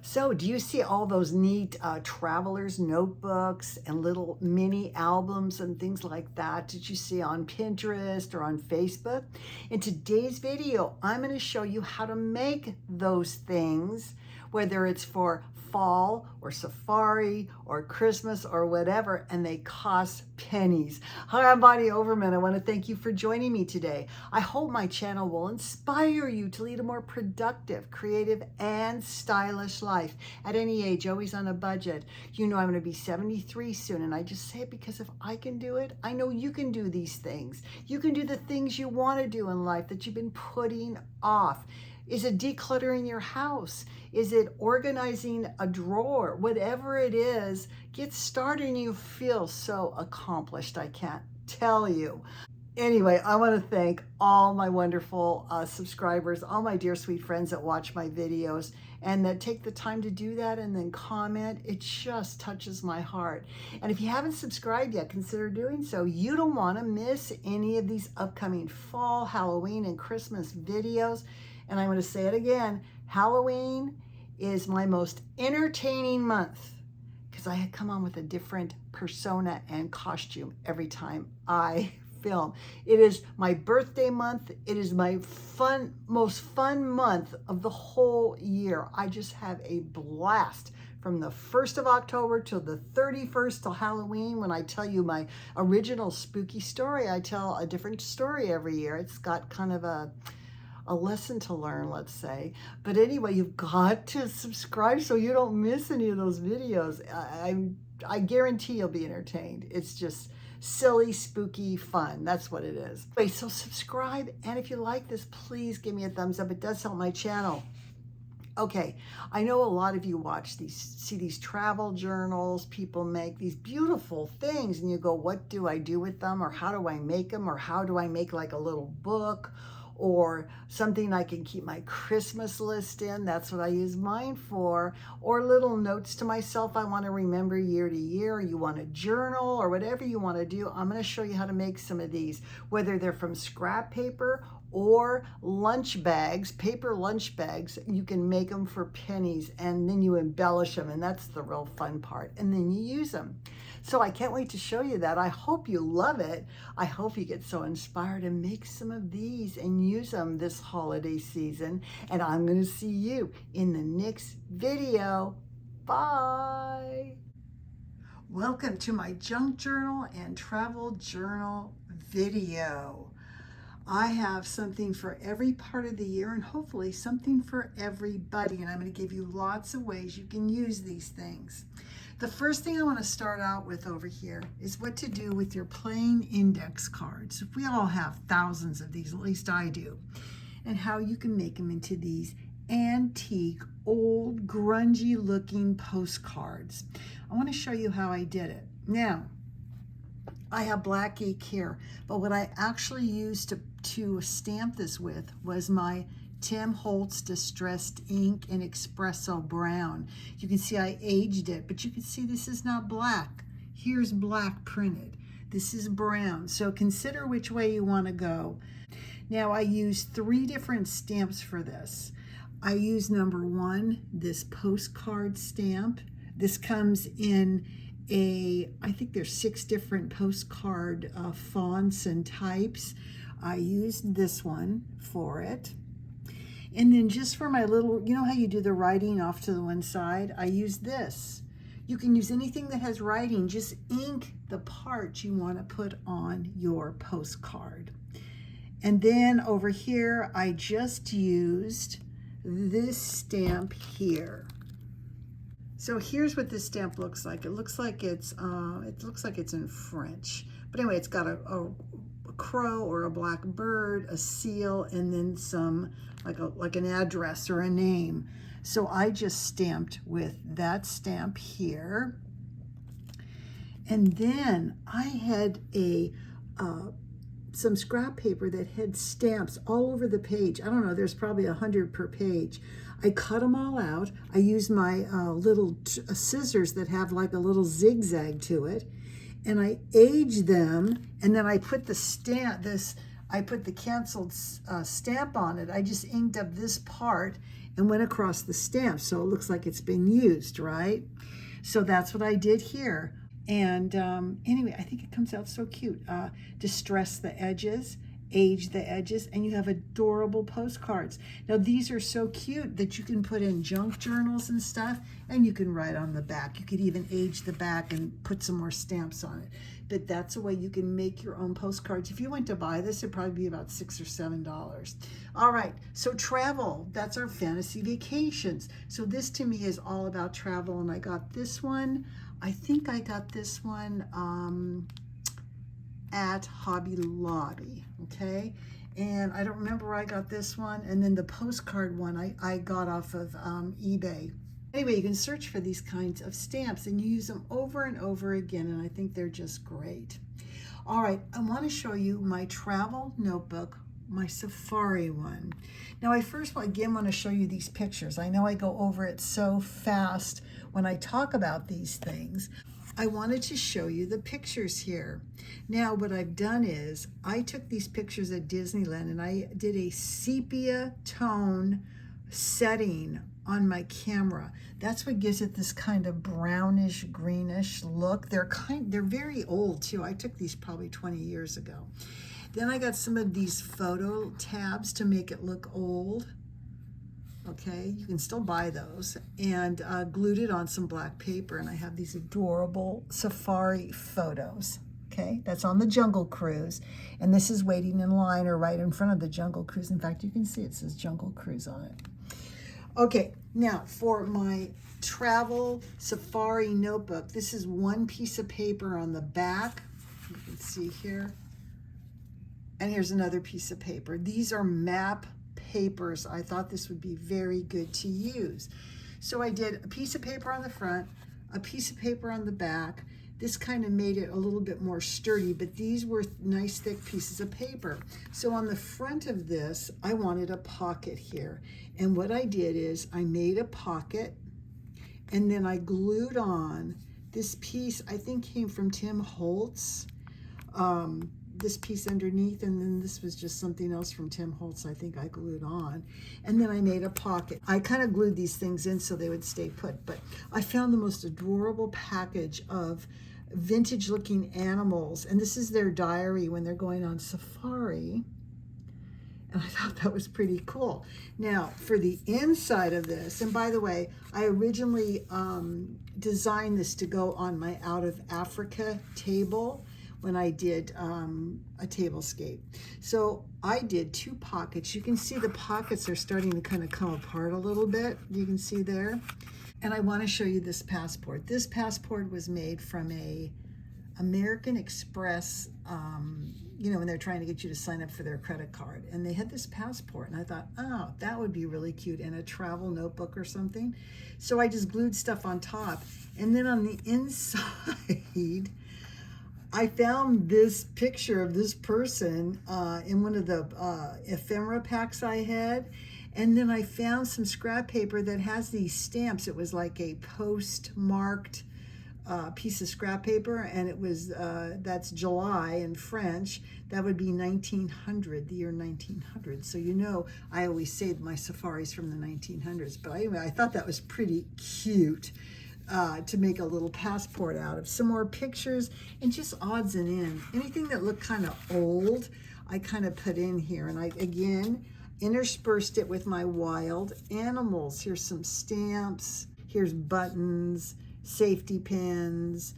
So, do you see all those neat traveler's notebooks and little mini albums and things like that that you see on Pinterest or on Facebook? In today's video, I'm going to show you how to make those things, whether it's for fall or safari or Christmas or whatever, and they cost pennies. Hi, I'm Bonnie Overman. I want to thank you for joining me today. I hope my channel will inspire you to lead a more productive, creative, and stylish life at any age, always on a budget. You know I'm going to be 73 soon, and I just say it because if I can do it, I know you can do these things. You can do the things you want to do in life that you've been putting off. Is it decluttering your house? Is it organizing a drawer? Whatever it is, get started and you feel so accomplished. I can't tell you. Anyway, I want to thank all my wonderful subscribers, all my dear sweet friends that watch my videos and that take the time to do that and then comment. It just touches my heart. And if you haven't subscribed yet, consider doing so. You don't want to miss any of these upcoming fall, Halloween, and Christmas videos. And I'm going to say it again, Halloween is my most entertaining month because I come on with a different persona and costume every time I film. It is my birthday month. It is my most fun month of the whole year. I just have a blast from the 1st of October till the 31st till Halloween. When I tell you my original spooky story, I tell a different story every year. It's got kind of a lesson to learn, let's say. But anyway, you've got to subscribe so you don't miss any of those videos. I guarantee you'll be entertained. It's just silly, spooky fun. That's what it is. Okay, so subscribe, and if you like this, please give me a thumbs up. It does help my channel. Okay, I know a lot of you see these travel journals. People make these beautiful things, and you go, what do I do with them? Or how do I make them? Or how do I make like a little book? Or something I can keep my Christmas list in. That's what I use mine for. Or little notes to myself I want to remember year to year. You want a journal or whatever you want to do. I'm going to show you how to make some of these, whether they're from scrap paper or lunch bags, paper lunch bags. You can make them for pennies and then you embellish them, and that's the real fun part. And then you use them. So I can't wait to show you that. I hope you love it. I hope you get so inspired and make some of these and use them this holiday season. And I'm going to see you in the next video. Bye. Welcome to my junk journal and travel journal video. I have something for every part of the year and hopefully something for everybody. And I'm going to give you lots of ways you can use these things. The first thing I want to start out with over here is what to do with your plain index cards. We all have thousands of these, at least I do, and how you can make them into these antique, old, grungy looking postcards. I want to show you how I did it. Now, I have black ink here, but what I actually used to stamp this with was my Tim Holtz Distressed Ink in Espresso Brown. You can see I aged it, but you can see this is not black. Here's black printed. This is brown. So consider which way you want to go. Now I use 3 different stamps for this. I use number 1, this postcard stamp. This comes in I think there's 6 different postcard fonts and types. I used this one for it. And then just for my little, you know how you do the writing off to the one side? I use this. You can use anything that has writing. Just ink the part you want to put on your postcard. And then over here, I just used this stamp here. So here's what this stamp looks like. It looks like it's in French. But anyway, it's got a crow or a black bird, a seal, and then some like an address or a name. So I just stamped with that stamp here. And then I had some scrap paper that had stamps all over the page. I don't know, there's probably 100 per page. I cut them all out. I used my little scissors that have like a little zigzag to it, and I aged them, and then I put the stamp, I put the canceled stamp on it. I just inked up this part and went across the stamp. So it looks like it's been used, right? So that's what I did here. And anyway, I think it comes out so cute. Distress the edges, age the edges, and you have adorable postcards. Now these are so cute that you can put in junk journals and stuff, and you can write on the back. You could even age the back and put some more stamps on it. But that's a way you can make your own postcards. If you went to buy this, it'd probably be about $6 or $7. All right, so travel, that's our fantasy vacations. So this to me is all about travel, and I got this one. I think I got this one at Hobby Lobby, okay? And I don't remember where I got this one. And then the postcard one I got off of eBay. Anyway, you can search for these kinds of stamps and you use them over and over again, and I think they're just great. All right, I want to show you my travel notebook, my safari one. Now I first again want to show you these pictures. I know I go over it so fast when I talk about these things. I wanted to show you the pictures here. Now what I've done is I took these pictures at Disneyland and I did a sepia tone setting on my camera. That's what gives it this kind of brownish greenish look. They're very old too. I took these probably 20 years ago. Then I got some of these photo tabs to make it look old. Okay, you can still buy those, and glued it on some black paper, and I have these adorable safari photos. Okay, that's on the Jungle Cruise, and this is waiting in line or right in front of the Jungle Cruise. In fact, you can see it says Jungle Cruise on it. Okay, now for my travel safari notebook, this is one piece of paper on the back. You can see here. And here's another piece of paper. These are map papers. I thought this would be very good to use. So I did a piece of paper on the front, a piece of paper on the back. This kind of made it a little bit more sturdy, but these were nice thick pieces of paper. So on the front of this, I wanted a pocket here. And what I did is I made a pocket and then I glued on this piece, I think came from Tim Holtz. This piece underneath, and then this was just something else from Tim Holtz I think I glued on. And then I made a pocket. I kind of glued these things in so they would stay put, but I found the most adorable package of vintage looking animals, and this is their diary when they're going on safari. And I thought that was pretty cool. Now, for the inside of this, and by the way, I originally designed this to go on my Out of Africa table when I did a tablescape. So I did two pockets. You can see the pockets are starting to kind of come apart a little bit. You can see there. And I want to show you this passport. This passport was made from a American Express, you know, when they're trying to get you to sign up for their credit card. And they had this passport, and I thought, oh, that would be really cute in a travel notebook or something. So I just glued stuff on top. And then on the inside, I found this picture of this person in one of the ephemera packs I had. And then I found some scrap paper that has these stamps. It was like a postmarked piece of scrap paper, and it was, that's July in French. That would be 1900, the year 1900. So you know, I always say my safaris from the 1900s. But anyway, I thought that was pretty cute. To make a little passport out of. Some more pictures and just odds and ends. Anything that looked kind of old, I kind of put in here. And I, again, interspersed it with my wild animals. Here's some stamps. Here's buttons, safety pins.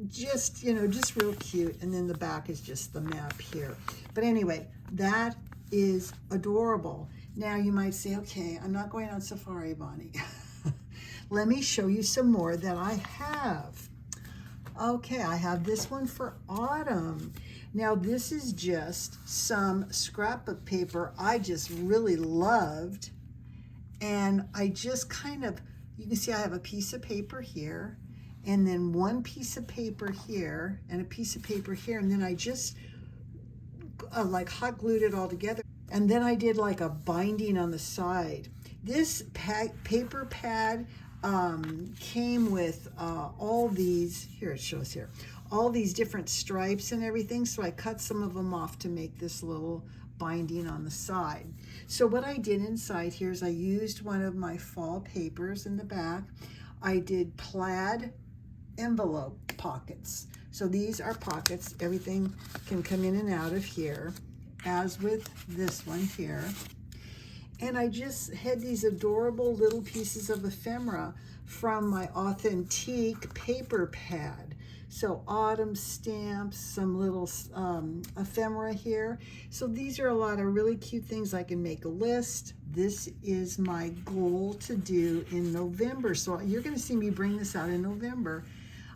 Just, you know, just real cute. And then the back is just the map here. But anyway, that is adorable. Now you might say, okay, I'm not going on safari, Bonnie. Let me show you some more that I have. Okay, I have this one for autumn. Now this is just some scrapbook paper I just really loved. And I just kind of, you can see I have a piece of paper here, and then one piece of paper here, and a piece of paper here, and then I just like hot glued it all together. And then I did like a binding on the side. This paper pad came with all these, here it shows here, all these different stripes and everything. So I cut some of them off to make this little binding on the side. So what I did inside here is I used one of my fall papers in the back. I did plaid envelope pockets. So these are pockets. Everything can come in and out of here, as with this one here. And I just had these adorable little pieces of ephemera from my Authentique paper pad. So autumn stamps, some little ephemera here. So these are a lot of really cute things. I can make a list. This is my goal to do in November. So you're going to see me bring this out in November.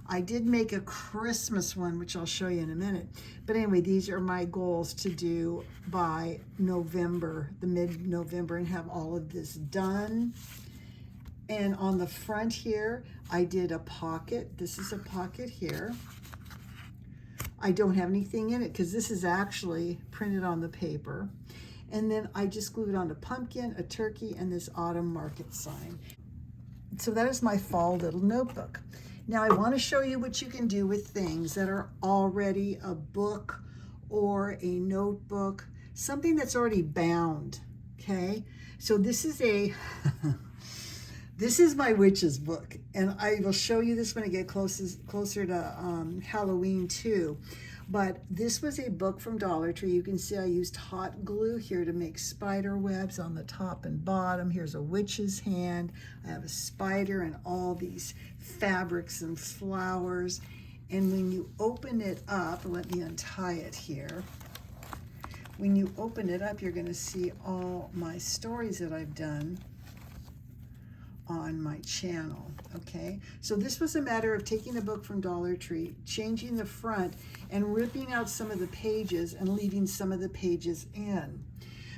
I did make a Christmas one, which I'll show you in a minute. But anyway, these are my goals to do by November, the mid-November, and have all of this done. And on the front here, I did a pocket. This is a pocket here. I don't have anything in it because this is actually printed on the paper. And then I just glued on a pumpkin, a turkey, and this autumn market sign. So that is my fall little notebook. Now I want to show you what you can do with things that are already a book or a notebook, something that's already bound, okay? So this is this is my witch's book, and I will show you this when I get closer to Halloween too. But this was a book from Dollar Tree. You can see I used hot glue here to make spider webs on the top and bottom. Here's a witch's hand. I have a spider and all these fabrics and flowers. And when you open it up, let me untie it here. When you open it up, you're going to see all my stories that I've done on my channel, okay? So this was a matter of taking a book from Dollar Tree, changing the front, and ripping out some of the pages and leaving some of the pages in.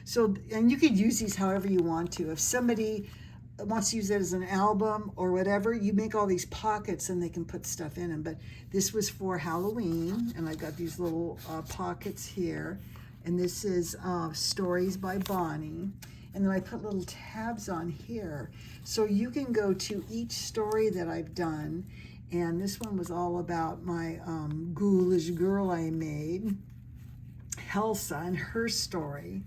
So, and you could use these however you want to. If somebody wants to use it as an album or whatever, you make all these pockets and they can put stuff in them. But this was for Halloween, and I got these little pockets here. And this is Stories by Bonnie. And then I put little tabs on here. So you can go to each story that I've done. And this one was all about my ghoulish girl I made, Helsa, and her story.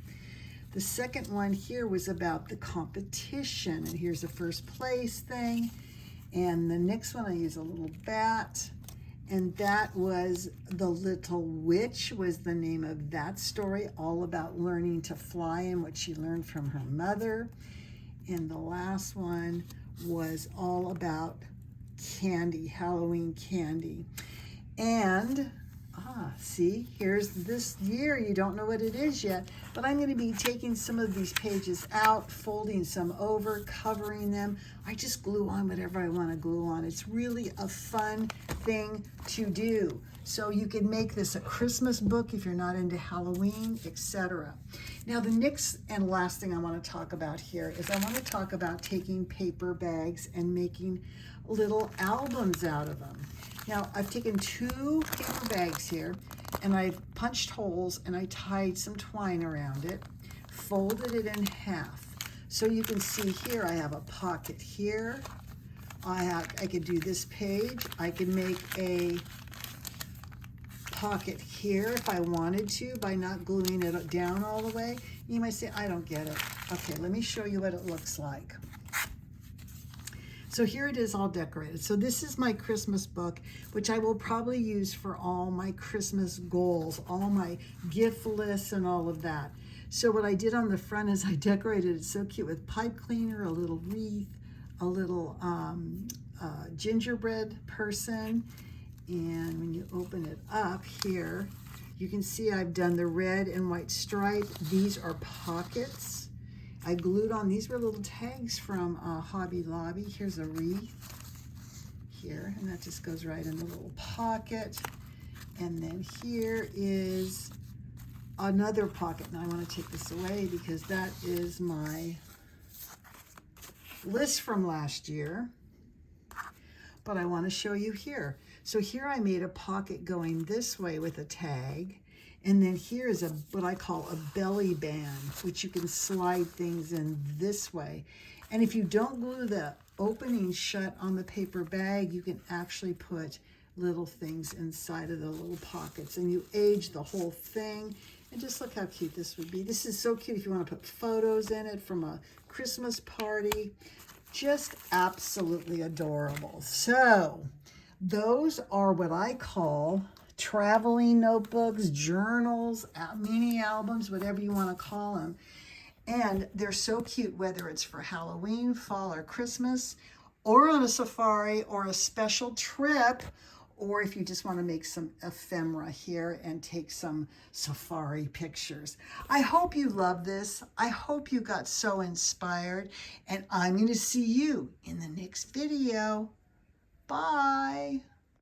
The second one here was about the competition. And here's the first place thing. And the next one I use a little bat. And that was The Little Witch was the name of that story, all about learning to fly and what she learned from her mother. And the last one was all about candy, Halloween candy. And, see, here's this year. You don't know what it is yet, but I'm going to be taking some of these pages out, folding some over, covering them. I just glue on whatever I want to glue on. It's really a fun thing to do. So you can make this a Christmas book if you're not into Halloween, etc. Now the next and last thing I want to talk about here is I want to talk about taking paper bags and making little albums out of them. Now I've taken 2 paper bags here and I've punched holes and I tied some twine around it, folded it in half. So you can see here I have a pocket here. I could do this page. I can make a pocket here if I wanted to by not gluing it down all the way. You might say, I don't get it. Okay, let me show you what it looks like. So here it is all decorated. So this is my Christmas book, which I will probably use for all my Christmas goals, all my gift lists and all of that. So what I did on the front is I decorated it so cute with pipe cleaner, a little wreath, a little gingerbread person. And when you open it up here, you can see I've done the red and white stripe. These are pockets. I glued on, these were little tags from Hobby Lobby. Here's a wreath here, and that just goes right in the little pocket. And then here is another pocket. Now I want to take this away because that is my list from last year. But I want to show you here. So here I made a pocket going this way with a tag. And then here is what I call a belly band, which you can slide things in this way. And if you don't glue the opening shut on the paper bag, you can actually put little things inside of the little pockets. And you age the whole thing. And just look how cute this would be. This is so cute if you want to put photos in it from a Christmas party. Just absolutely adorable. So those are what I call traveling notebooks, journals, mini albums, whatever you want to call them. And they're so cute, whether it's for Halloween, fall, or Christmas, or on a safari or a special trip, or if you just want to make some ephemera here and take some safari pictures. I hope you love this. I hope you got so inspired, and I'm going to see you in the next video. Bye.